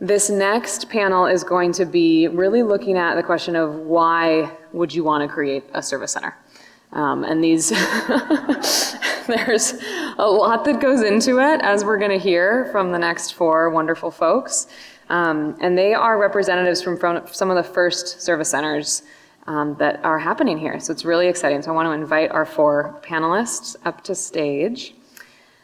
This next panel is going to be really looking at the question of why would you want to create a service center? And these, there's a lot that goes into it, as we're going to hear from the next four wonderful folks. And they are representatives from some of the first service centers that are happening here. So it's really exciting. So I want to invite our four panelists up to stage.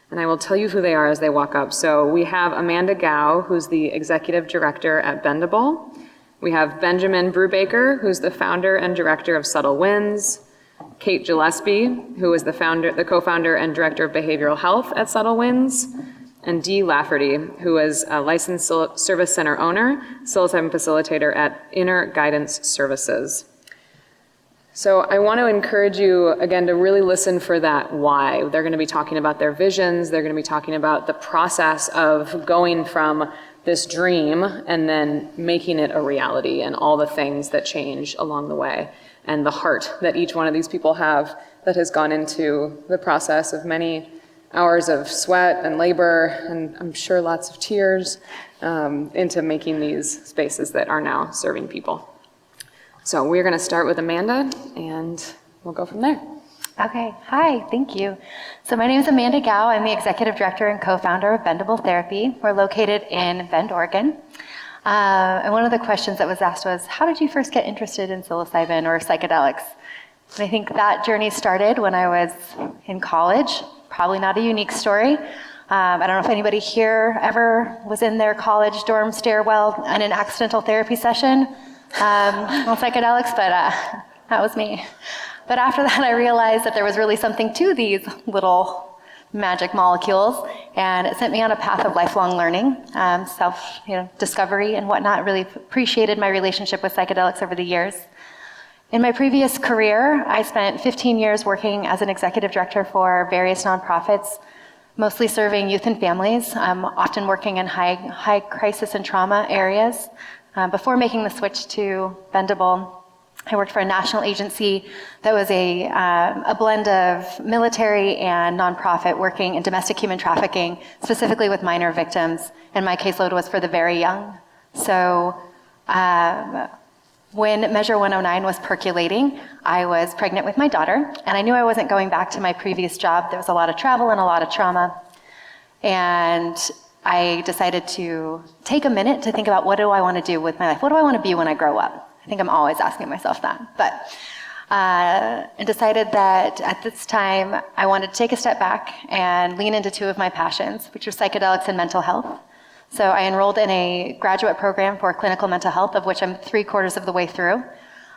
And I will tell you who they are as they walk up. So we have Amanda Gao, who's the executive director at Bendable. We have Benjamin Brubaker, who's the founder and director of Subtle Winds. Kate Gillespie, who is the co-founder and director of behavioral health at Subtle Winds. And Dee Lafferty, who is a licensed service center owner, psilocybin facilitator at Inner Guidance Services. So I want to encourage you, again, to really listen for that why. They're going to be talking about their visions. They're going to be talking about the process of going from this dream and then making it a reality and all the things that change along the way and the heart that each one of these people have that has gone into the process of many hours of sweat and labor and I'm sure lots of tears into making these spaces that are now serving people. So we're going to start with Amanda, and we'll go from there. Okay. Hi. Thank you. So my name is Amanda Gao. I'm the executive director and co-founder of Bendable Therapy. We're located in Bend, Oregon. And one of the questions that was asked was, how did you first get interested in psilocybin or psychedelics? And I think that journey started when I was in college. Probably not a unique story. I don't know if anybody here ever was in their college dorm stairwell in an accidental therapy session on psychedelics, but that was me. But after that, I realized that there was really something to these little magic molecules, and it sent me on a path of lifelong learning, self-discovery and whatnot. Really appreciated my relationship with psychedelics over the years. In my previous career, I spent 15 years working as an executive director for various nonprofits, mostly serving youth and families, often working in high crisis and trauma areas. Before making the switch to Bendable, I worked for a national agency that was a blend of military and nonprofit working in domestic human trafficking, specifically with minor victims, and my caseload was for the very young. So when Measure 109 was percolating, I was pregnant with my daughter, and I knew I wasn't going back to my previous job. There was a lot of travel and a lot of trauma. And I decided to take a minute to think about, what do I want to do with my life? What do I want to be when I grow up? I think I'm always asking myself that. But and decided that at this time, I wanted to take a step back and lean into two of my passions, which are psychedelics and mental health. So I enrolled in a graduate program for clinical mental health, of which I'm 3/4 of the way through.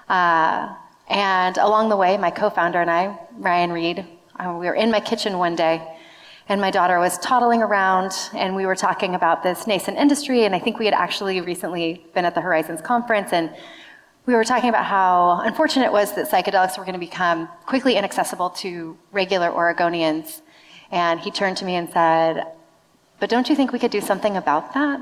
And along the way, my co-founder and I, Ryan Reed, we were in my kitchen one day, and my daughter was toddling around, and we were talking about this nascent industry, and I think we had actually recently been at the Horizons conference, and we were talking about how unfortunate it was that psychedelics were going to become quickly inaccessible to regular Oregonians. And he turned to me and said, but don't you think we could do something about that?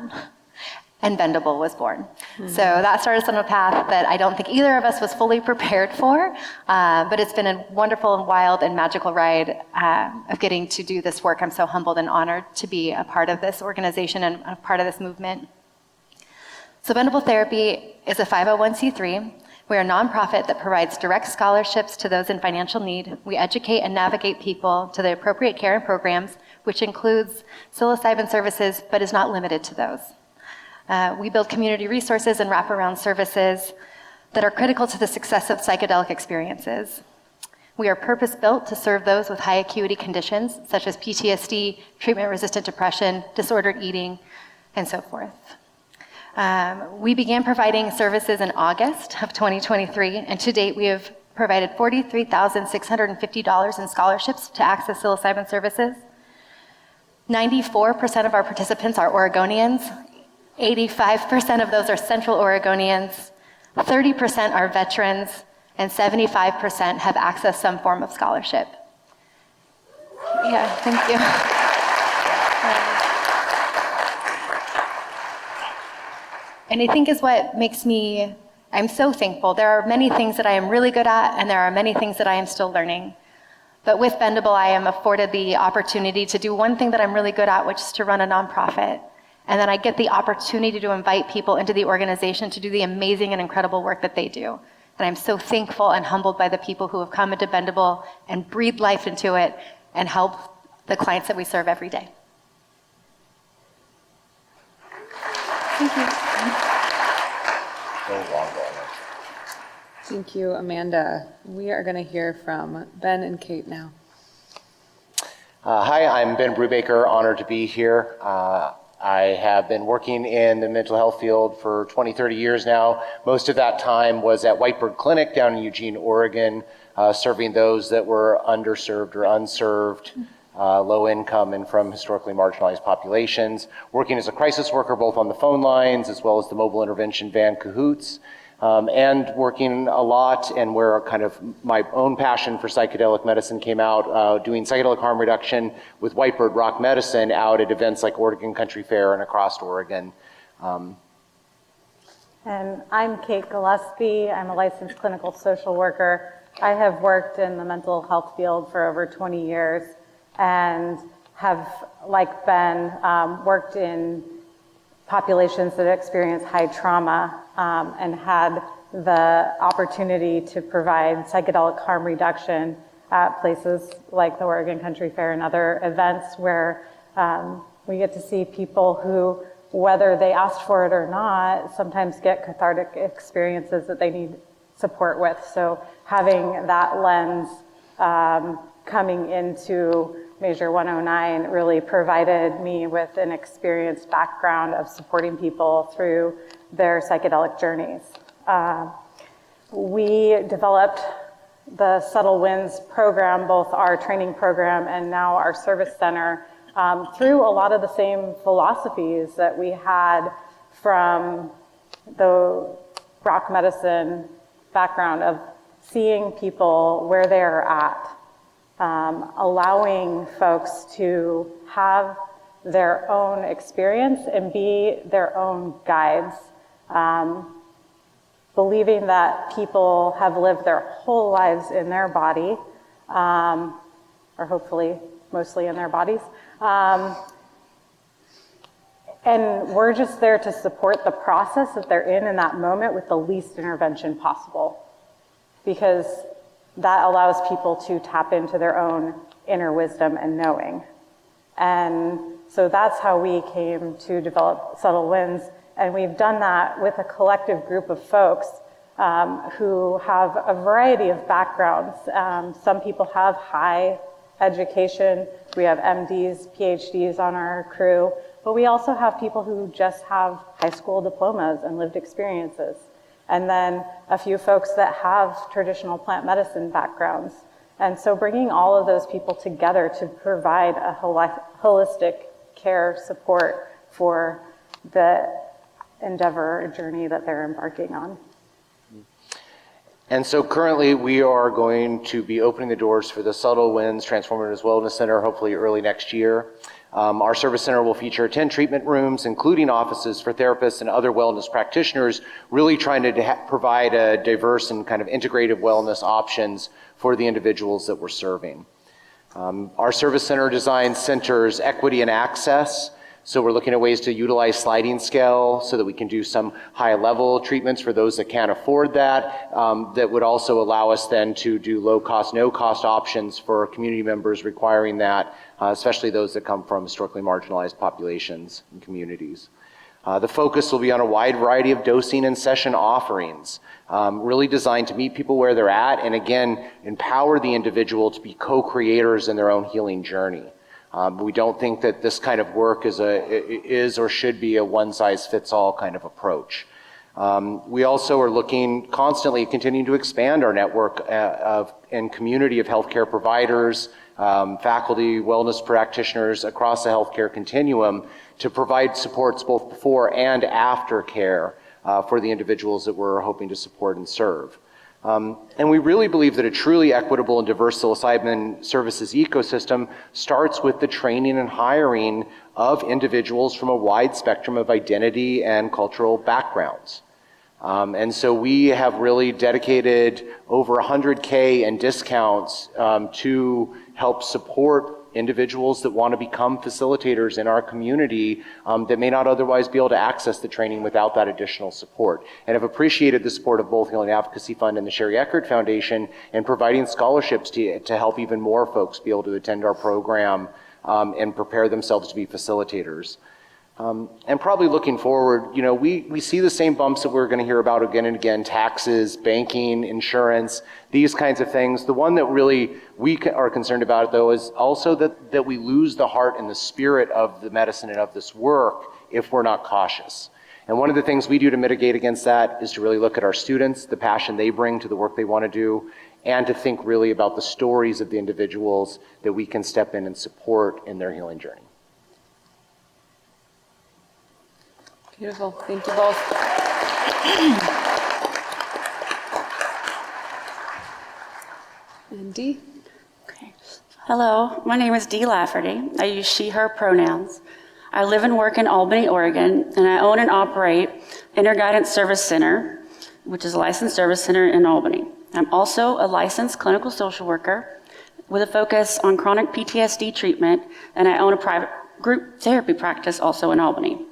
And Bendable was born. Mm-hmm. So that started us on a path that I don't think either of us was fully prepared for, but it's been a wonderful and wild and magical ride of getting to do this work. I'm so humbled and honored to be a part of this organization and a part of this movement. So Bendable Therapy is a 501c3. We're a nonprofit that provides direct scholarships to those in financial need. We educate and navigate people to the appropriate care and programs, which includes psilocybin services, but is not limited to those. We build community resources and wraparound services that are critical to the success of psychedelic experiences. We are purpose-built to serve those with high acuity conditions, such as PTSD, treatment-resistant depression, disordered eating, and so forth. We began providing services in August of 2023, and to date we have provided $43,650 in scholarships to access psilocybin services. 94% of our participants are Oregonians. 85% of those are Central Oregonians, 30% are veterans, and 75% have accessed some form of scholarship. Yeah, thank you. And I think is what makes me, I'm so thankful. There are many things that I am really good at, and there are many things that I am still learning. But with Bendable, I am afforded the opportunity to do one thing that I'm really good at, which is to run a nonprofit. And then I get the opportunity to invite people into the organization to do the amazing and incredible work that they do. And I'm so thankful and humbled by the people who have come into Bendable and breathed life into it and help the clients that we serve every day. Thank you. Thank you, Amanda. We are going to hear from Ben and Kate now. Hi, I'm Ben Brubaker, honored to be here. I have been working in the mental health field for 20, 30 years now. Most of that time was at Whitebird Clinic down in Eugene, Oregon, serving those that were underserved or unserved, low income and from historically marginalized populations. Working as a crisis worker both on the phone lines as well as the mobile intervention van Cahoots. And working a lot, and where kind of my own passion for psychedelic medicine came out, doing psychedelic harm reduction with Whitebird Rock Medicine out at events like Oregon Country Fair and across Oregon. And I'm Kate Gillespie. I'm a licensed clinical social worker. I have worked in the mental health field for over 20 years and have, like Ben, worked in populations that experience high trauma and had the opportunity to provide psychedelic harm reduction at places like the Oregon Country Fair and other events where we get to see people who, whether they asked for it or not, sometimes get cathartic experiences that they need support with. So having that lens coming into Measure 109 really provided me with an experienced background of supporting people through their psychedelic journeys. We developed the Subtle Winds program, both our training program and now our service center, through a lot of the same philosophies that we had from the rock medicine background of seeing people where they're at. Allowing folks to have their own experience and be their own guides. Believing that people have lived their whole lives in their body, or hopefully mostly in their bodies. And we're just there to support the process that they're in that moment with the least intervention possible. Because that allows people to tap into their own inner wisdom and knowing. And so that's how we came to develop Subtle Winds. And we've done that with a collective group of folks who have a variety of backgrounds. Some people have high education. We have MDs, PhDs on our crew, but we also have people who just have high school diplomas and lived experiences. And then a few folks that have traditional plant medicine backgrounds. And so bringing all of those people together to provide a holistic care support for the endeavor or journey that they're embarking on. And so currently we are going to be opening the doors for the Subtle Winds Transformative Wellness Center, hopefully early next year. Our service center will feature 10 treatment rooms, including offices for therapists and other wellness practitioners, really trying to provide a diverse and kind of integrative wellness options for the individuals that we're serving. Our service center design centers equity and access. So we're looking at ways to utilize sliding scale so that we can do some high level treatments for those that can't afford that. That would also allow us then to do low cost, no cost options for community members requiring that, especially those that come from historically marginalized populations and communities. The focus will be on a wide variety of dosing and session offerings, really designed to meet people where they're at and again, empower the individual to be co-creators in their own healing journey. We don't think that this kind of work is or should be a one-size-fits-all kind of approach. We also are looking constantly, continuing to expand our network and community of healthcare providers, faculty, wellness practitioners across the healthcare continuum to provide supports both before and after care for the individuals that we're hoping to support and serve. And we really believe that a truly equitable and diverse psilocybin services ecosystem starts with the training and hiring of individuals from a wide spectrum of identity and cultural backgrounds. And so we have really dedicated over $100K in discounts to help support individuals that want to become facilitators in our community that may not otherwise be able to access the training without that additional support. And have appreciated the support of both Healing Advocacy Fund and the Sheri Eckert Foundation in providing scholarships to help even more folks be able to attend our program and prepare themselves to be facilitators. And probably looking forward, you know, we see the same bumps that we're going to hear about again and again: taxes, banking, insurance, these kinds of things. The one that really we are concerned about, though, is also that we lose the heart and the spirit of the medicine and of this work if we're not cautious. And one of the things we do to mitigate against that is to really look at our students, the passion they bring to the work they want to do, and to think really about the stories of the individuals that we can step in and support in their healing journey. Beautiful. Thank you both. And Dee? Okay. Hello, my name is Dee Lafferty. I use she, her pronouns. I live and work in Albany, Oregon, and I own and operate Inner Guidance Service Center, which is a licensed service center in Albany. I'm also a licensed clinical social worker with a focus on chronic PTSD treatment, and I own a private group therapy practice also in Albany.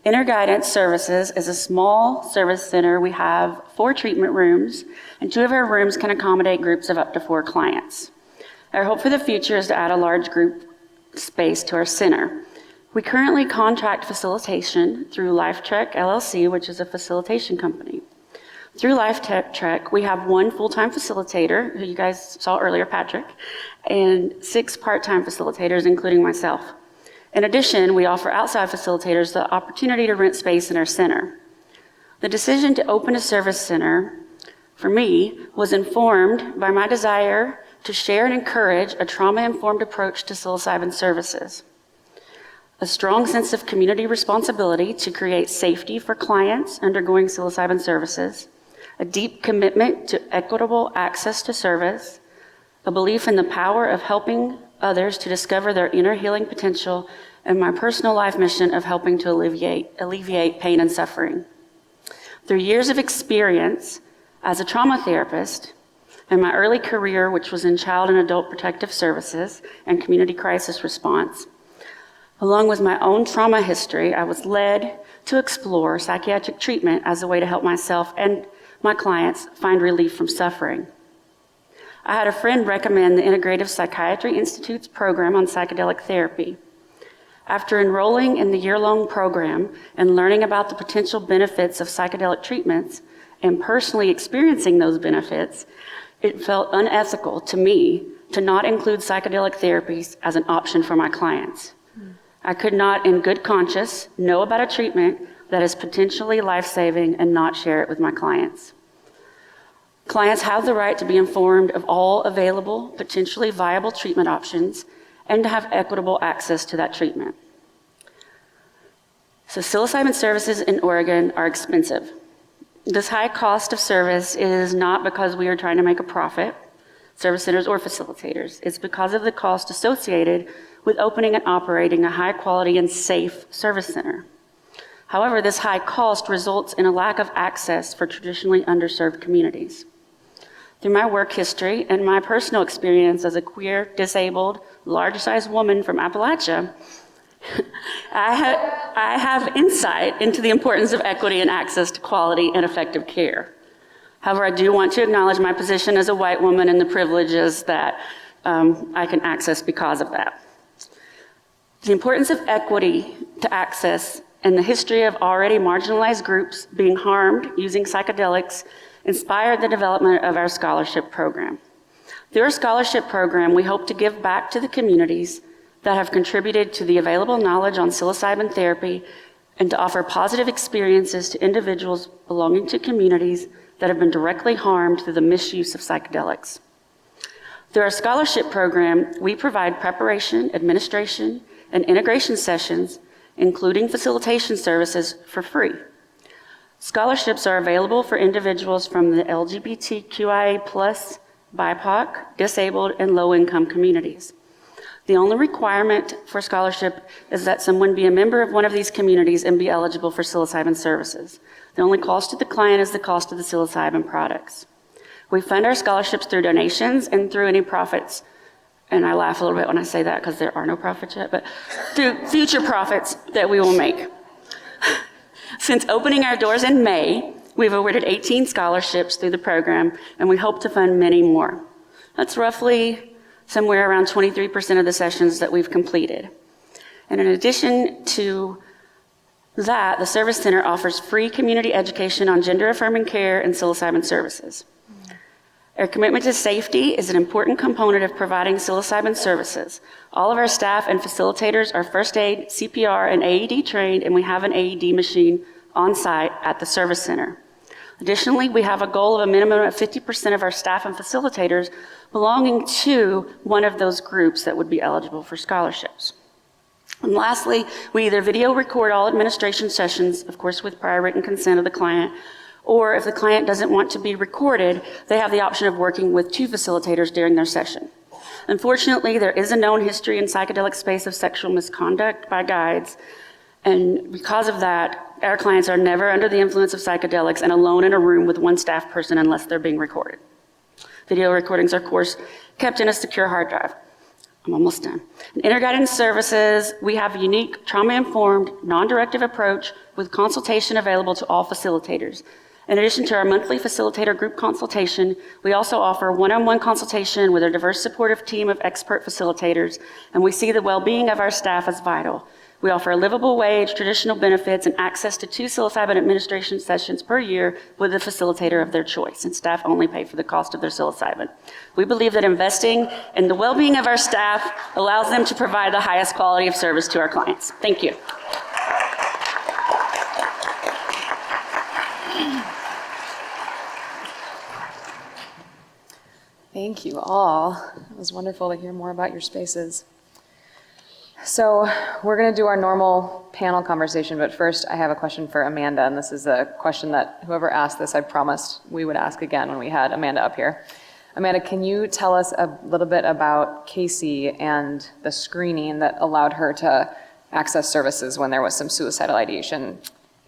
Inner Guidance Services is a small service center. We have 4 treatment rooms, and 2 of our rooms can accommodate groups of up to 4 clients. Our hope for the future is to add a large group space to our center. We currently contract facilitation through LifeTrek LLC, which is a facilitation company. Through LifeTrek, we have 1 full-time facilitator, who you guys saw earlier, Patrick, and 6 part-time facilitators, including myself. In addition, we offer outside facilitators the opportunity to rent space in our center. The decision to open a service center, for me, was informed by my desire to share and encourage a trauma-informed approach to psilocybin services, a strong sense of community responsibility to create safety for clients undergoing psilocybin services, a deep commitment to equitable access to service, a belief in the power of helping others to discover their inner healing potential, and my personal life mission of helping to alleviate pain and suffering. Through years of experience as a trauma therapist and my early career, which was in child and adult protective services and community crisis response, along with my own trauma history, I was led to explore psychiatric treatment as a way to help myself and my clients find relief from suffering. I had a friend recommend the Integrative Psychiatry Institute's program on psychedelic therapy. After enrolling in the year-long program and learning about the potential benefits of psychedelic treatments and personally experiencing those benefits, it felt unethical to me to not include psychedelic therapies as an option for my clients. I could not, in good conscience, know about a treatment that is potentially life-saving and not share it with my clients. Clients have the right to be informed of all available, potentially viable treatment options and to have equitable access to that treatment. So psilocybin services in Oregon are expensive. This high cost of service is not because we are trying to make a profit, service centers or facilitators. It's because of the cost associated with opening and operating a high quality and safe service center. However, this high cost results in a lack of access for traditionally underserved communities. Through my work history and my personal experience as a queer, disabled, large-sized woman from Appalachia, I have insight into the importance of equity and access to quality and effective care. However, I do want to acknowledge my position as a white woman and the privileges that I can access because of that. The importance of equity to access and the history of already marginalized groups being harmed using psychedelics inspired the development of our scholarship program. Through our scholarship program, we hope to give back to the communities that have contributed to the available knowledge on psilocybin therapy and to offer positive experiences to individuals belonging to communities that have been directly harmed through the misuse of psychedelics. Through our scholarship program, we provide preparation, administration, and integration sessions, including facilitation services, for free. Scholarships are available for individuals from the LGBTQIA+, BIPOC, disabled, and low-income communities. The only requirement for scholarship is that someone be a member of one of these communities and be eligible for psilocybin services. The only cost to the client is the cost of the psilocybin products. We fund our scholarships through donations and through any profits and I laugh a little bit when I say that because there are no profits yet, but through future profits that we will make. Since opening our doors in May, we've awarded 18 scholarships through the program, and we hope to fund many more. That's roughly somewhere around 23% of the sessions that we've completed. And in addition to that, the Service Center offers free community education on gender-affirming care and psilocybin services. Our commitment to safety is an important component of providing psilocybin services. All of our staff and facilitators are first aid, CPR, and AED trained, and we have an AED machine on site at the Service Center. Additionally, we have a goal of a minimum of 50% of our staff and facilitators belonging to one of those groups that would be eligible for scholarships. And lastly, we either video record all administration sessions, of course with prior written consent of the client, or if the client doesn't want to be recorded, they have the option of working with 2 facilitators during their session. Unfortunately, there is a known history in psychedelic space of sexual misconduct by guides, and because of that, our clients are never under the influence of psychedelics and alone in a room with 1 staff person unless they're being recorded. Video recordings are, of course, kept in a secure hard drive. I'm almost done. In Interguidance Services, we have a unique trauma-informed, non-directive approach with consultation available to all facilitators. In addition to our monthly facilitator group consultation, we also offer one-on-one consultation with a diverse supportive team of expert facilitators, and we see the well-being of our staff as vital. We offer a livable wage, traditional benefits, and access to 2 psilocybin administration sessions per year with a facilitator of their choice, and staff only pay for the cost of their psilocybin. We believe that investing in the well-being of our staff allows them to provide the highest quality of service to our clients. Thank you. Thank you all. It was wonderful to hear more about your spaces. So we're going to do our normal panel conversation, but first I have a question for Amanda, and this is a question that whoever asked this, I promised we would ask again when we had Amanda up here. Amanda, can you tell us a little bit about Casey and the screening that allowed her to access services when there was some suicidal ideation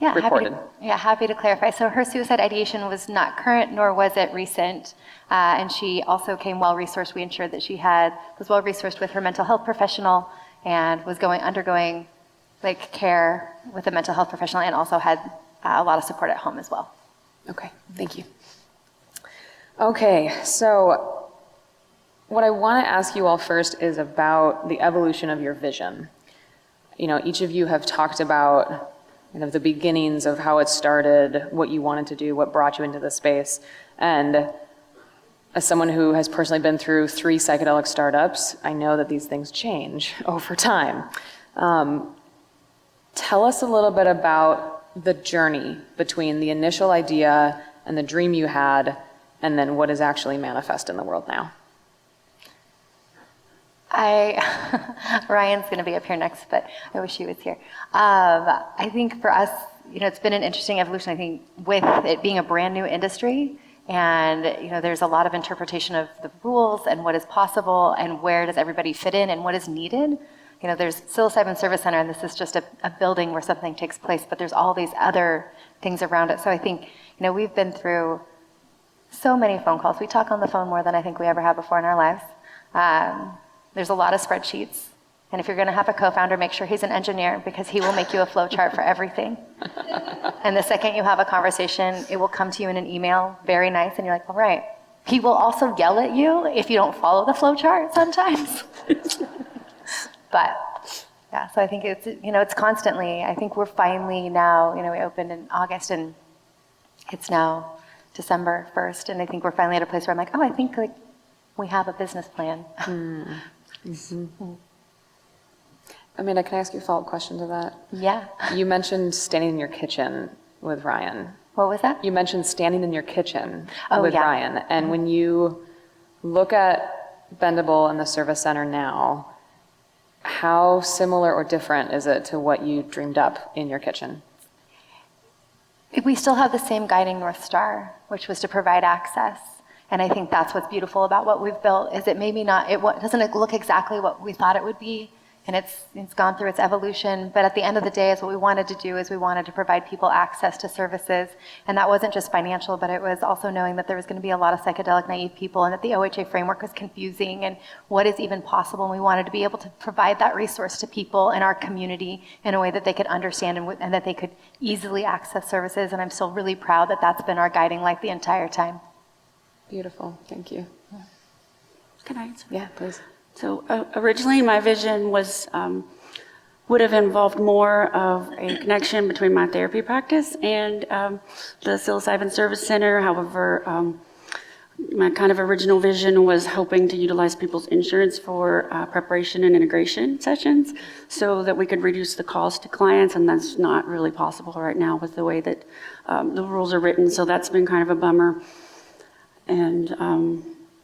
reported? Happy to clarify. So her suicide ideation was not current, nor was it recent. And she also came well-resourced. We ensured that she was well-resourced with her mental health professional and was undergoing care with a mental health professional, and also had a lot of support at home as well. Okay, thank you. Okay, so what I want to ask you all first is about the evolution of your vision. You know, each of you have talked about the beginnings of how it started, what you wanted to do, what brought you into the space. And as someone who has personally been through 3 psychedelic startups, I know that these things change over time. Tell us a little bit about the journey between the initial idea and the dream you had, and then what is actually manifest in the world now. Ryan's going to be up here next, but I wish he was here. I think for us, it's been an interesting evolution, I think, with it being a brand new industry. And, there's a lot of interpretation of the rules and what is possible and where does everybody fit in and what is needed. There's Psilocybin Service Center, and this is just a building where something takes place, but there's all these other things around it. So I think, we've been through so many phone calls. We talk on the phone more than I think we ever have before in our lives. There's a lot of spreadsheets. And if you're going to have a co-founder, make sure he's an engineer, because he will make you a flow chart for everything. And the second you have a conversation, it will come to you in an email, very nice, and you're like, all right. He will also yell at you if you don't follow the flow chart sometimes. But yeah, so I think it's constantly, I think we're finally now, we opened in August and it's now December 1st. And I think we're finally at a place where I'm like, oh, I think we have a business plan. Mm-hmm. Amanda, can I ask you a follow-up question to that? Yeah. You mentioned standing in your kitchen with Ryan. What was that? You mentioned standing in your kitchen with Ryan. And when you look at Bendable and the Service Center now, how similar or different is it to what you dreamed up in your kitchen? We still have the same guiding North Star, which was to provide access. And I think that's what's beautiful about what we've built, is it maybe not, it doesn't look exactly what we thought it would be and it's gone through its evolution. But at the end of the day, is what we wanted to do is we wanted to provide people access to services, and that wasn't just financial, but it was also knowing that there was going to be a lot of psychedelic naive people, and that the OHA framework was confusing, and what is even possible. And we wanted to be able to provide that resource to people in our community in a way that they could understand and that they could easily access services. And I'm still really proud that that's been our guiding light the entire time. Beautiful, thank you. Can I answer? Yeah, please. So originally my vision was, would have involved more of a connection between my therapy practice and the Psilocybin Service Center. However, my kind of original vision was hoping to utilize people's insurance for preparation and integration sessions so that we could reduce the cost to clients, and that's not really possible right now with the way that the rules are written, so that's been kind of a bummer. And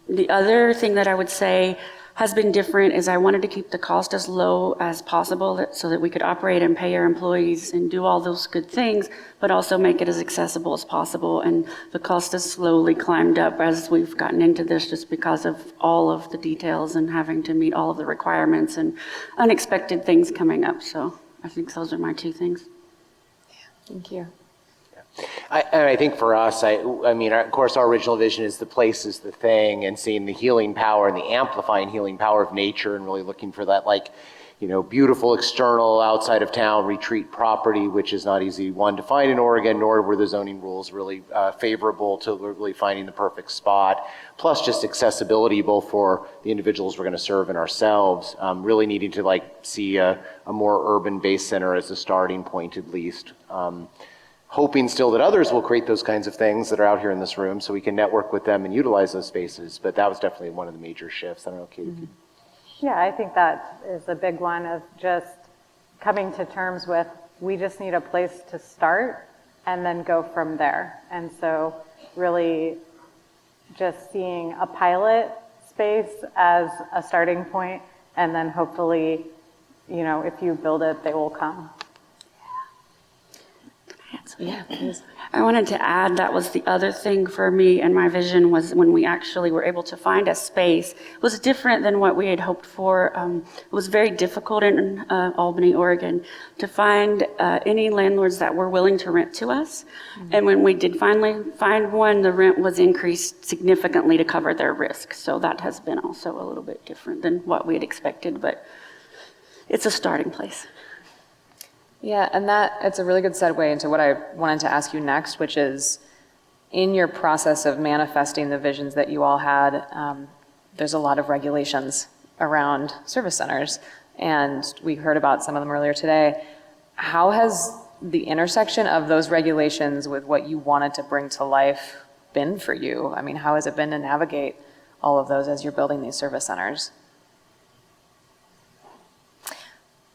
the other thing that I would say has been different is I wanted to keep the cost as low as possible so that we could operate and pay our employees and do all those good things, but also make it as accessible as possible. And the cost has slowly climbed up as we've gotten into this just because of all of the details and having to meet all of the requirements and unexpected things coming up. So I think those are my two things. Thank you. I think for us, I mean, of course, our original vision is the place is the thing, and seeing the healing power and the amplifying healing power of nature, and really looking for that, like, you know, beautiful external outside of town retreat property, which is not easy, one, to find in Oregon, nor were the zoning rules really favorable to really finding the perfect spot. Plus just accessibility, both for the individuals we're going to serve and ourselves, really needing to like see a more urban-based center as a starting point at least. Hoping still that others will create those kinds of things that are out here in this room so we can network with them and utilize those spaces. But that was definitely one of the major shifts. I don't know, Katie. Mm-hmm. Yeah, I think that is a big one of just coming to terms with, we just need a place to start and then go from there. And so really just seeing a pilot space as a starting point, and then hopefully, you know, if you build it, they will come. Yeah, please. I wanted to add that was the other thing for me and my vision was when we actually were able to find a space. It was different than what we had hoped for. It was very difficult in Albany, Oregon, to find any landlords that were willing to rent to us. Mm-hmm. And when we did finally find one, the rent was increased significantly to cover their risk. So that has been also a little bit different than what we had expected, but it's a starting place. Yeah, and it's a really good segue into what I wanted to ask you next, which is in your process of manifesting the visions that you all had, there's a lot of regulations around service centers, and we heard about some of them earlier today. How has the intersection of those regulations with what you wanted to bring to life been for you? I mean, how has it been to navigate all of those as you're building these service centers?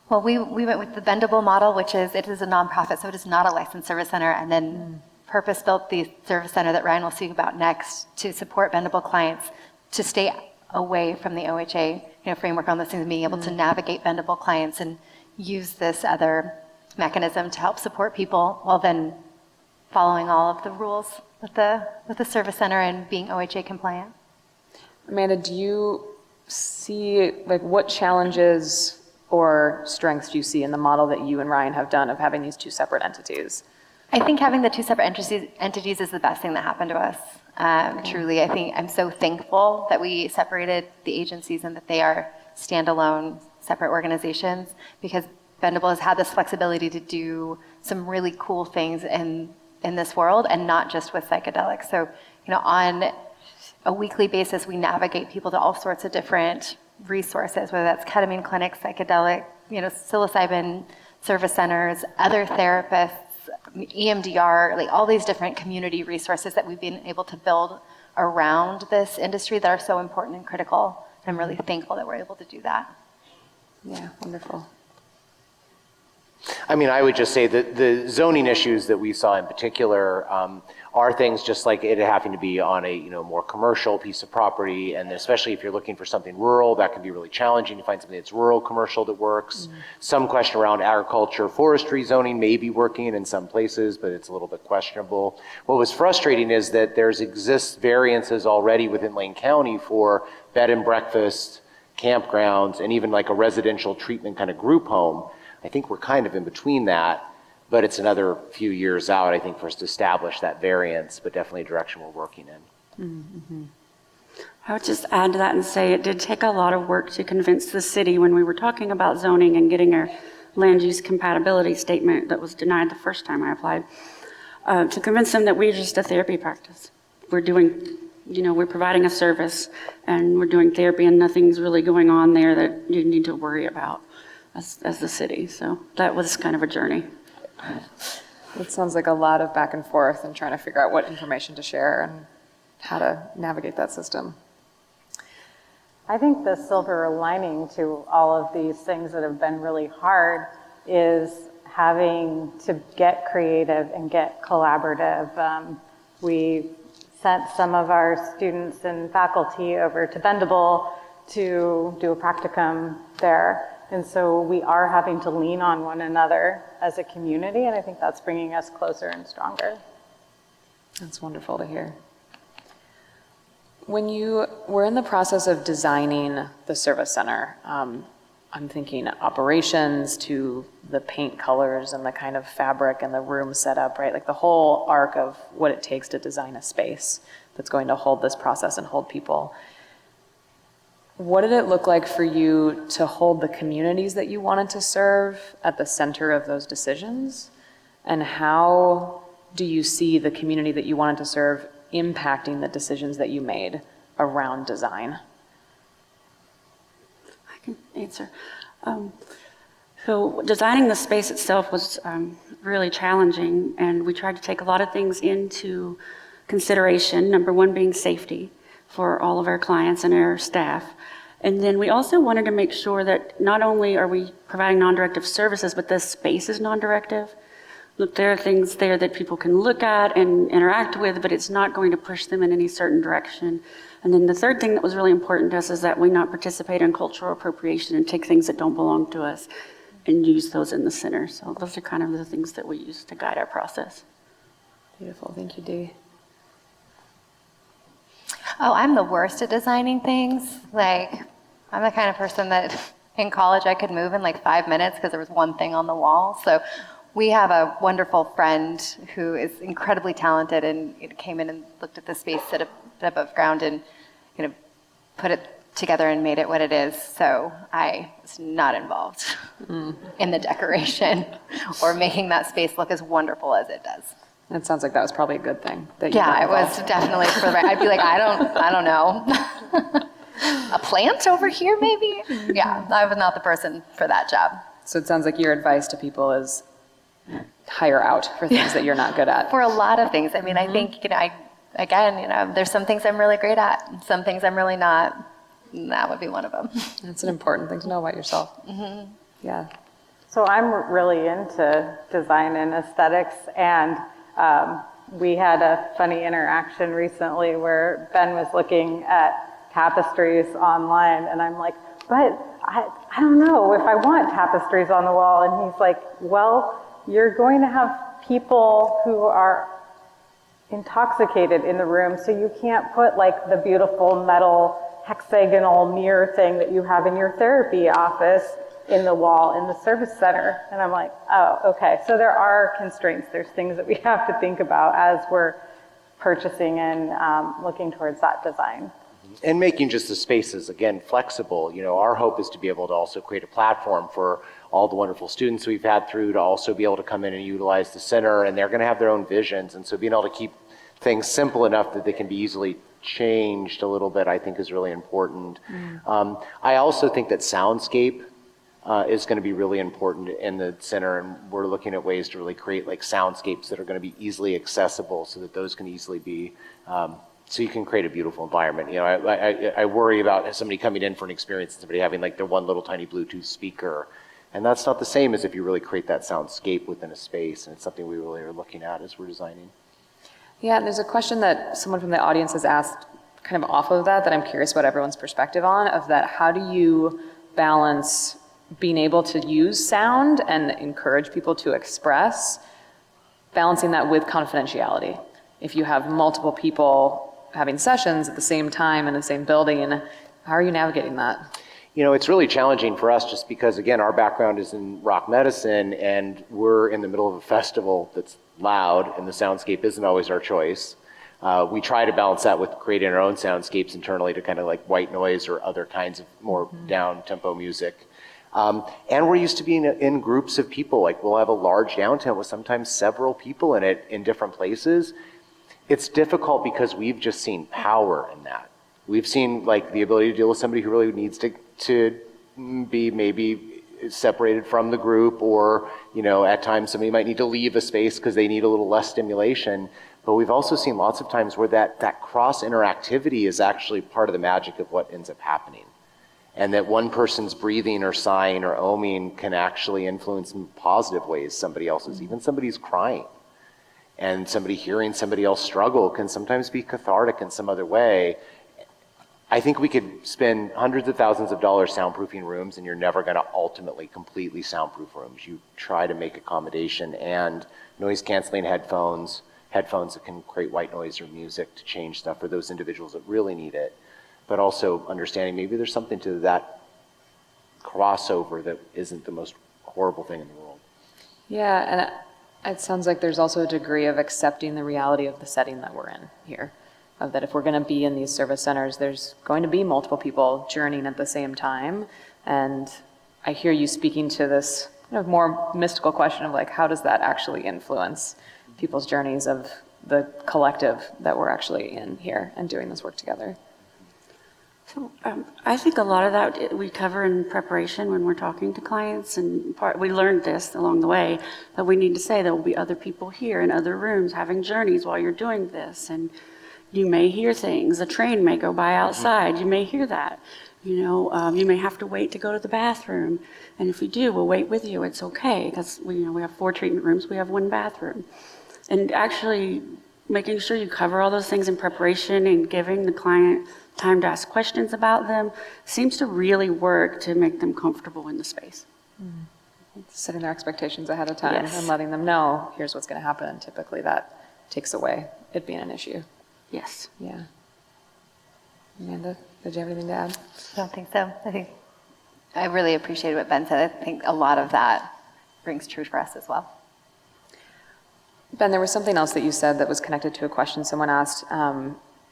Well, we went with the bendable model, which is, it is a nonprofit, so it is not a licensed service center, and then purpose-built the service center that Ryan will speak about next to support bendable clients to stay away from the OHA framework on those things, and being able to navigate bendable clients and use this other mechanism to help support people while then following all of the rules with the service center and being OHA compliant. Amanda, do you see, like, what challenges or strengths do you see in the model that you and Ryan have done of having these two separate entities? I think having the two separate entities is the best thing that happened to us. Truly, I think I'm so thankful that we separated the agencies and that they are standalone, separate organizations, because Bendable has had this flexibility to do some really cool things in this world, and not just with psychedelics. So, on a weekly basis, we navigate people to all sorts of different resources, whether that's ketamine clinics, psychedelic, psilocybin service centers, other therapists, EMDR, like all these different community resources that we've been able to build around this industry that are so important and critical. I'm really thankful that we're able to do that. Yeah, wonderful. I mean, I would just say that the zoning issues that we saw in particular are things just like it having to be on a more commercial piece of property, and especially if you're looking for something rural, that can be really challenging to find something that's rural commercial that works. Mm-hmm. Some question around agriculture, forestry zoning may be working in some places, but it's a little bit questionable. What was frustrating is that exists variances already within Lane County for bed and breakfast campgrounds, and even like a residential treatment kind of group home. I think we're kind of in between that, but it's another few years out, I think, for us to establish that variance, but definitely a direction we're working in. I would just add to that and say it did take a lot of work to convince the city when we were talking about zoning and getting our land use compatibility statement that was denied the first time I applied, to convince them that we're just a therapy practice. We're doing, we're providing a service and we're doing therapy and nothing's really going on there that you need to worry about as the city. So that was kind of a journey. It sounds like a lot of back and forth and trying to figure out what information to share and how to navigate that system. I think the silver lining to all of these things that have been really hard is having to get creative and get collaborative. We sent some of our students and faculty over to Bendable to do a practicum there. And so we are having to lean on one another as a community, and I think that's bringing us closer and stronger. That's wonderful to hear. When you were in the process of designing the service center, I'm thinking operations to the paint colors and the kind of fabric and the room setup, right? Like the whole arc of what it takes to design a space that's going to hold this process and hold people. What did it look like for you to hold the communities that you wanted to serve at the center of those decisions? And how do you see the community that you wanted to serve impacting the decisions that you made around design? I can answer. So designing the space itself was really challenging, and we tried to take a lot of things into consideration. Number one being safety for all of our clients and our staff. And then we also wanted to make sure that not only are we providing non-directive services, but the space is non-directive. Look, there are things there that people can look at and interact with, but it's not going to push them in any certain direction. And then the third thing that was really important to us is that we not participate in cultural appropriation and take things that don't belong to us and use those in the center. So those are kind of the things that we use to guide our process. Beautiful, thank you, Dee. Oh, I'm the worst at designing things. Like, I'm the kind of person that in college I could move in like 5 minutes because there was one thing on the wall. So we have a wonderful friend who is incredibly talented and came in and looked at the space set above ground and put it together and made it what it is. So I was not involved in the decoration or making that space look as wonderful as it does. It sounds like that was probably a good thing. That you Yeah, it weren't was involved. definitely for the right. I'd be like, I don't know. A plant over here, maybe? Yeah, I was not the person for that job. So it sounds like your advice to people is hire out for things that you're not good at. For a lot of things. I mean, I think, there's some things I'm really great at, and some things I'm really not. And that would be one of them. That's an important thing to know about yourself. Mm-hmm. Yeah. So I'm really into design and aesthetics, and we had a funny interaction recently where Ben was looking at tapestries online, and I'm like, but I don't know if I want tapestries on the wall. And he's like, well, you're going to have people who are intoxicated in the room, so you can't put like the beautiful metal hexagonal mirror thing that you have in your therapy office in the wall in the service center. And I'm like, oh, okay. So there are constraints. There's things that we have to think about as we're purchasing and looking towards that design. And making just the spaces, again, flexible. Our hope is to be able to also create a platform for all the wonderful students we've had through to also be able to come in and utilize the center, and they're going to have their own visions. And so being able to keep things simple enough that they can be easily changed a little bit, I think, is really important. I also think that soundscape is going to be really important in the center, and we're looking at ways to really create like soundscapes that are going to be easily accessible so that those can easily be so you can create a beautiful environment. I worry about somebody coming in for an experience and somebody having like their one little tiny Bluetooth speaker, and that's not the same as if you really create that soundscape within a space, and it's something we really are looking at as we're designing. Yeah, and there's a question that someone from the audience has asked kind of off of that I'm curious about everyone's perspective on, of that how do you balance being able to use sound and encourage people to express, balancing that with confidentiality. If you have multiple people having sessions at the same time in the same building, how are you navigating that? It's really challenging for us just because, again, our background is in rock medicine and we're in the middle of a festival that's loud and the soundscape isn't always our choice. We try to balance that with creating our own soundscapes internally to kind of like white noise or other kinds of more down-tempo music. And we're used to being in groups of people. Like we'll have a large downtown with sometimes several people in it in different places. It's difficult because we've just seen power in that. We've seen like the ability to deal with somebody who really needs to be maybe separated from the group, or at times somebody might need to leave a space because they need a little less stimulation. But we've also seen lots of times where that cross interactivity is actually part of the magic of what ends up happening. And that one person's breathing or sighing or oming can actually influence in positive ways somebody else's, even somebody's crying. And somebody hearing somebody else struggle can sometimes be cathartic in some other way. I think we could spend hundreds of thousands of dollars soundproofing rooms, and you're never going to ultimately completely soundproof rooms. You try to make accommodation and noise canceling headphones that can create white noise or music to change stuff for those individuals that really need it. But also understanding maybe there's something to that crossover that isn't the most horrible thing in the world. Yeah, and it sounds like there's also a degree of accepting the reality of the setting that we're in here. Of that if we're going to be in these service centers, there's going to be multiple people journeying at the same time. And I hear you speaking to this kind of more mystical question of like, how does that actually influence people's journeys of the collective that we're actually in here and doing this work together? So I think a lot of that we cover in preparation when we're talking to clients, and we learned this along the way, that we need to say there will be other people here in other rooms having journeys while you're doing this, and you may hear things. A train may go by outside. You may hear that. You may have to wait to go to the bathroom, and if you do, we'll wait with you. It's okay, because we have 4 treatment rooms. We have 1 bathroom, and actually making sure you cover all those things in preparation and giving the client time to ask questions about them seems to really work to make them comfortable in the space. Setting their expectations ahead of time Yes. and letting them know, here's what's going to happen. Typically that takes away it being an issue. Yes. Yeah. Amanda, did you have anything to add? I don't think so. I really appreciate what Ben said. I think a lot of that rings true for us as well. Ben, there was something else that you said that was connected to a question someone asked.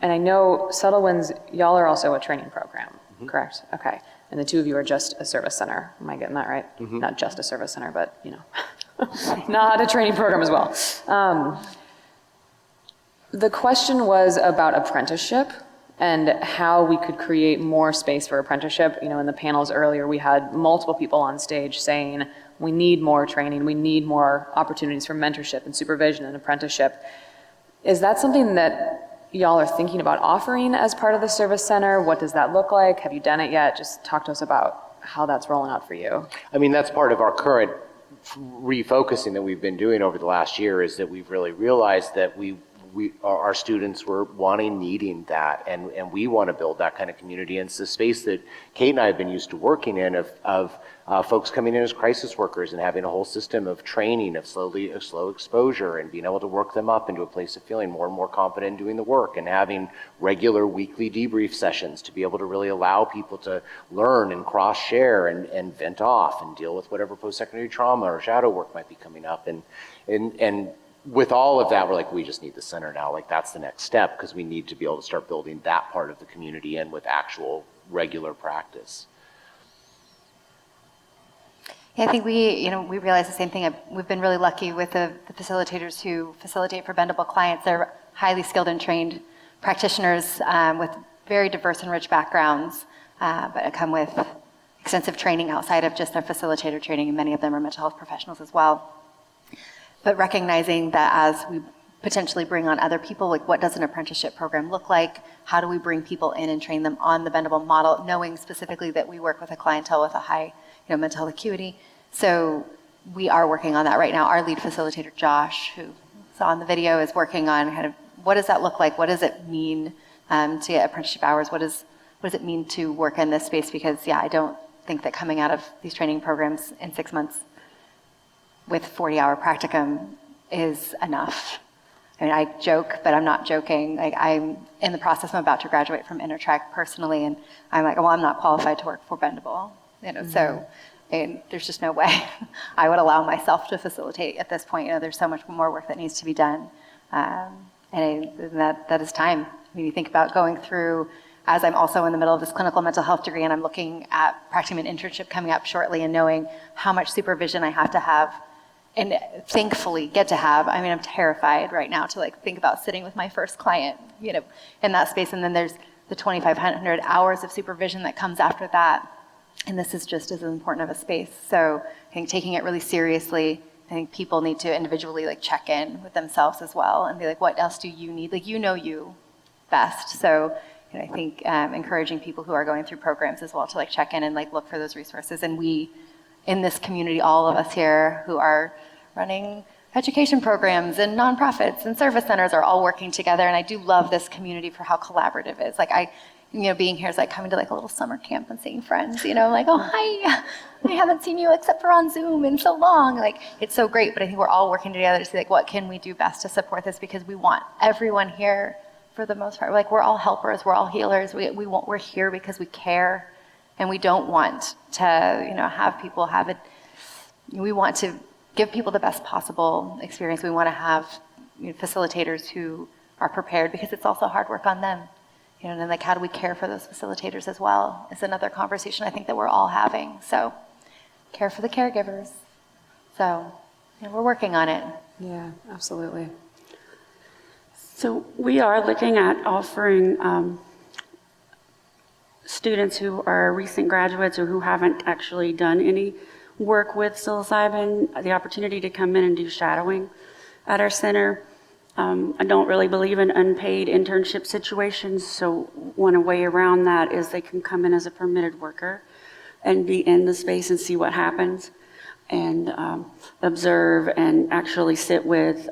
And I know Subtle Winds, y'all are also a training program, correct? Okay. And the two of you are just a service center. Am I getting that right? Not just a service center, but, not a training program as well. The question was about apprenticeship and how we could create more space for apprenticeship. In the panels earlier, we had multiple people on stage saying, we need more training, we need more opportunities for mentorship and supervision and apprenticeship. Is that something that y'all are thinking about offering as part of the service center? What does that look like? Have you done it yet? Just talk to us about how that's rolling out for you. I mean, that's part of our current refocusing that we've been doing over the last year, is that we've really realized that our students were needing that, and we want to build that kind of community. And it's the space that Kate and I have been used to working in, of folks coming in as crisis workers and having a whole system of training, of slow exposure, and being able to work them up into a place of feeling more and more confident in doing the work, and having regular weekly debrief sessions to be able to really allow people to learn and cross-share and vent off and deal with whatever post-secondary trauma or shadow work might be coming up. And with all of that, we're like, we just need the center now. Like, that's the next step, because we need to be able to start building that part of the community in with actual regular practice. Yeah, I think we realize the same thing. We've been really lucky with the facilitators who facilitate for bendable clients. They're highly skilled and trained practitioners with very diverse and rich backgrounds, but come with extensive training outside of just their facilitator training, and many of them are mental health professionals as well. But recognizing that as we potentially bring on other people, like what does an apprenticeship program look like? How do we bring people in and train them on the bendable model, knowing specifically that we work with a clientele with a high mental health acuity. So we are working on that right now. Our lead facilitator, Josh, who saw in the video, is working on kind of what does that look like? What does it mean to get apprenticeship hours? What does it mean to work in this space? Because, I don't think that coming out of these training programs in 6 months with 40-hour practicum is enough. I mean, I joke, but I'm not joking. Like, I'm in the process, I'm about to graduate from Intertrack personally, and I'm like, well, I'm not qualified to work for Bendable, so and there's just no way I would allow myself to facilitate at this point. There's so much more work that needs to be done, and that is time. I mean, you think about going through, as I'm also in the middle of this clinical mental health degree, and I'm looking at practicing an internship coming up shortly, and knowing how much supervision I have to have, and thankfully get to have. I mean, I'm terrified right now to think about sitting with my first client, in that space. And then there's the 2,500 hours of supervision that comes after that. And this is just as important of a space. So I think taking it really seriously, I think people need to individually check in with themselves as well and be like, what else do you need? You best. So I think encouraging people who are going through programs as well to check in and look for those resources. And we, in this community, all of us here who are running education programs and nonprofits and service centers are all working together. And I do love this community for how collaborative it is. Being here is coming to a little summer camp and seeing friends, like, oh, hi, I haven't seen you except for on Zoom in so long. It's so great, but I think we're all working together to see what can we do best to support this, because we want everyone here for the most part. We're all helpers, we're all healers. We're here because we care. And we don't want to, have people have it. We want to give people the best possible experience. We want to have facilitators who are prepared, because it's also hard work on them. And then how do we care for those facilitators as well? Is another conversation I think that we're all having. So, care for the caregivers. So, we're working on it. Yeah, absolutely. So we are looking at offering students who are recent graduates or who haven't actually done any work with psilocybin the opportunity to come in and do shadowing at our center. I don't really believe in unpaid internship situations, so one way around that is they can come in as a permitted worker and be in the space and see what happens, and observe and actually sit with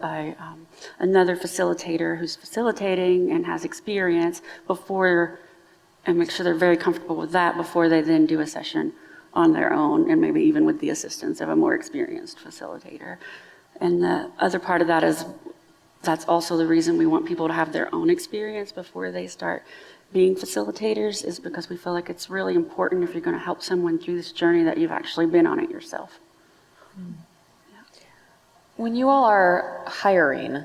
another facilitator who's facilitating and has experience before, and make sure they're very comfortable with that before they then do a session on their own, and maybe even with the assistance of a more experienced facilitator. And the other part of that is, that's also the reason we want people to have their own experience before they start being facilitators, is because we feel like it's really important, if you're going to help someone through this journey, that you've actually been on it yourself. When you all are hiring,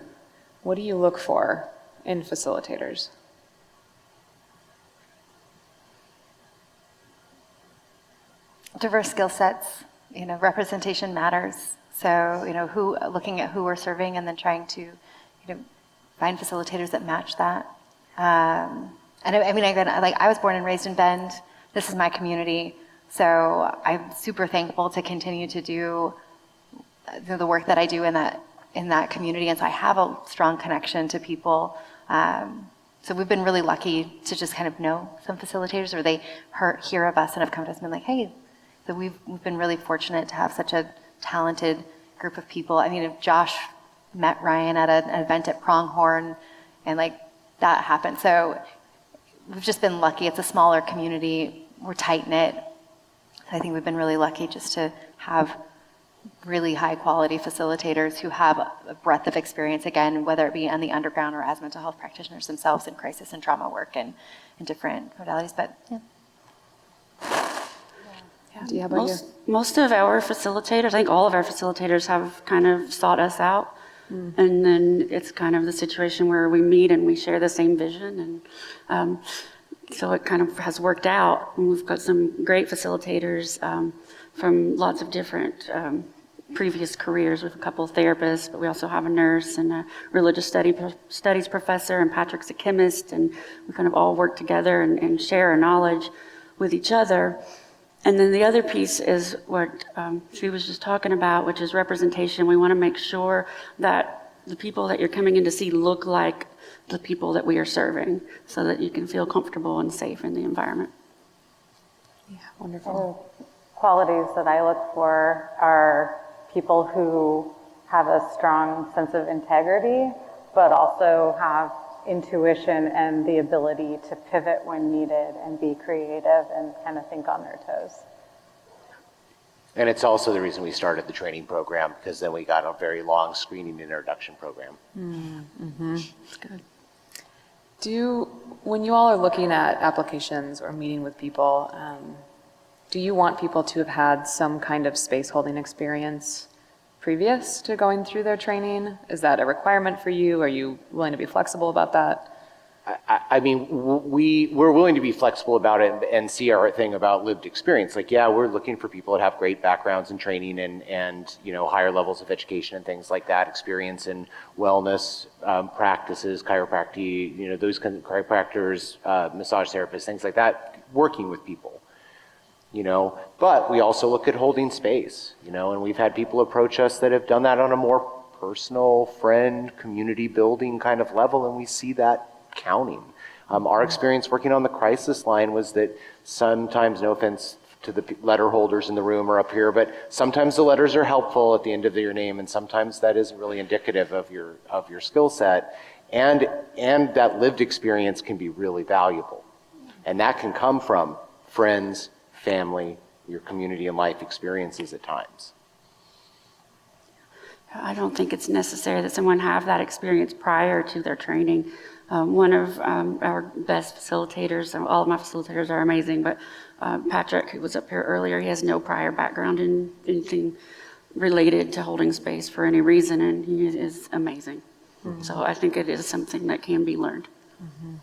what do you look for in facilitators? Diverse skill sets, representation matters. So, looking at who we're serving and then trying to, find facilitators that match that. And again, I was born and raised in Bend. This is my community. So I'm super thankful to continue to do the work that I do in that community. And so I have a strong connection to people. So we've been really lucky to just kind of know some facilitators, or they hear of us and have come to us and been like, hey. So we've been really fortunate to have such a talented group of people. If Josh met Ryan at an event at Pronghorn, and that happened. So we've just been lucky. It's a smaller community. We're tight-knit. I think we've been really lucky just to have really high-quality facilitators who have a breadth of experience, again, whether it be on the underground or as mental health practitioners themselves in crisis and trauma work and in different modalities. But yeah. Do how about you? Most of our facilitators, I think all of our facilitators, have kind of sought us out. And then it's kind of the situation where we meet and we share the same vision. And so it kind of has worked out. And we've got some great facilitators from lots of different previous careers. We have a couple of therapists, but we also have a nurse and a religious studies professor, and Patrick's a chemist. And we kind of all work together and share our knowledge with each other. And then the other piece is what she was just talking about, which is representation. We want to make sure that the people that you're coming in to see look like the people that we are serving, so that you can feel comfortable and safe in the environment. Yeah, wonderful. Qualities that I look for are people who have a strong sense of integrity, but also have intuition and the ability to pivot when needed and be creative and kind of think on their toes. And it's also the reason we started the training program, because then we got a very long screening and introduction program. That's good. When you all are looking at applications or meeting with people, do you want people to have had some kind of space holding experience previous to going through their training? Is that a requirement for you? Are you willing to be flexible about that? I mean, we're willing to be flexible about it and see our thing about lived experience. Like, yeah, we're looking for people that have great backgrounds in training and higher levels of education and things like that, experience in wellness practices, chiropractic, those kind of chiropractors, massage therapists, things like that, working with people. But we also look at holding space, and we've had people approach us that have done that on a more personal, friend, community building kind of level, and we see that counting. Our experience working on the crisis line was that sometimes, no offense to the letter holders in the room or up here, but sometimes the letters are helpful at the end of your name, and sometimes that isn't really indicative of your skill set, and that lived experience can be really valuable, and that can come from friends, family, your community and life experiences at times. I don't think it's necessary that someone have that experience prior to their training. One of our best facilitators, all of my facilitators are amazing, but Patrick, who was up here earlier, he has no prior background in anything related to holding space for any reason, and he is amazing. Mm-hmm. So I think it is something that can be learned. Mm-hmm.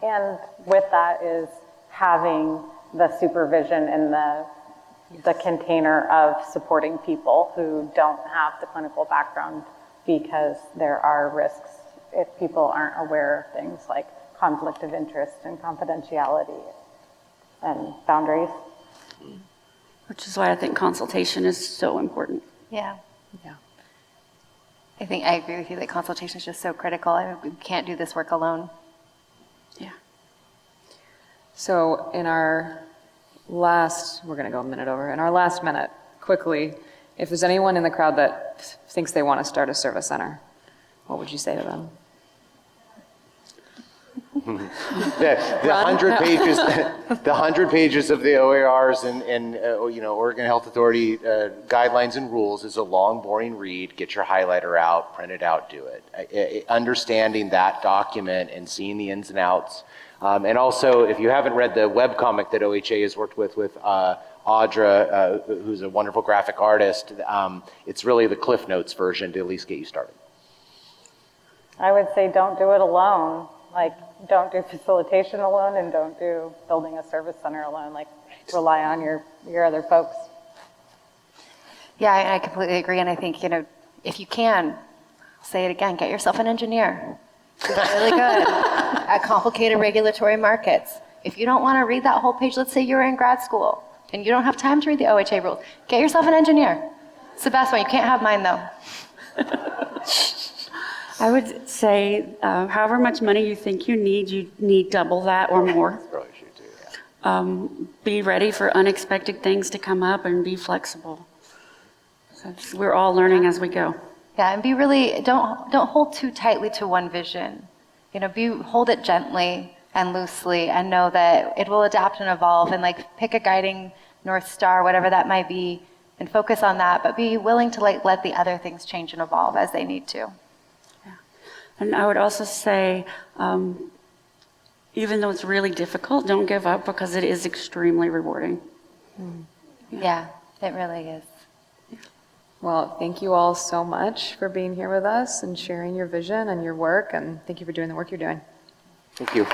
And with that is having the supervision and the container of supporting people who don't have the clinical background, because there are risks if people aren't aware of things like conflict of interest and confidentiality and boundaries. Which is why I think consultation is so important. Yeah. Yeah. I think I agree with you that consultation is just so critical. We can't do this work alone. Yeah. So in our last, we're going to go a minute over, in our last minute, quickly, if there's anyone in the crowd that thinks they want to start a service center, what would you say to them? The 100 pages, the 100 pages of the OARs and Oregon Health Authority guidelines and rules is a long, boring read. Get your highlighter out, print it out, do it. Understanding that document and seeing the ins and outs. And also, if you haven't read the webcomic that OHA has worked with Audra, who's a wonderful graphic artist, it's really the Cliff Notes version to at least get you started. I would say don't do it alone. Like, don't do facilitation alone, and don't do building a service center alone. Like, rely on your other folks. Yeah, I completely agree. And I think, if you can, I'll say it again, get yourself an engineer. Who's really good at complicated regulatory markets. If you don't want to read that whole page, let's say you're in grad school and you don't have time to read the OHA rules, get yourself an engineer. It's the best one. You can't have mine, though. I would say, however much money you think you need double that or more. Probably should do, yeah. Be ready for unexpected things to come up and be flexible. So we're all learning as we go. Yeah, and be really, don't hold too tightly to one vision. Hold it gently and loosely, and know that it will adapt and evolve, and pick a guiding North Star, whatever that might be, and focus on that, but be willing to let the other things change and evolve as they need to. And I would also say, even though it's really difficult, don't give up, because it is extremely rewarding. Yeah, it really is. Well, thank you all so much for being here with us and sharing your vision and your work, and thank you for doing the work you're doing. Thank you.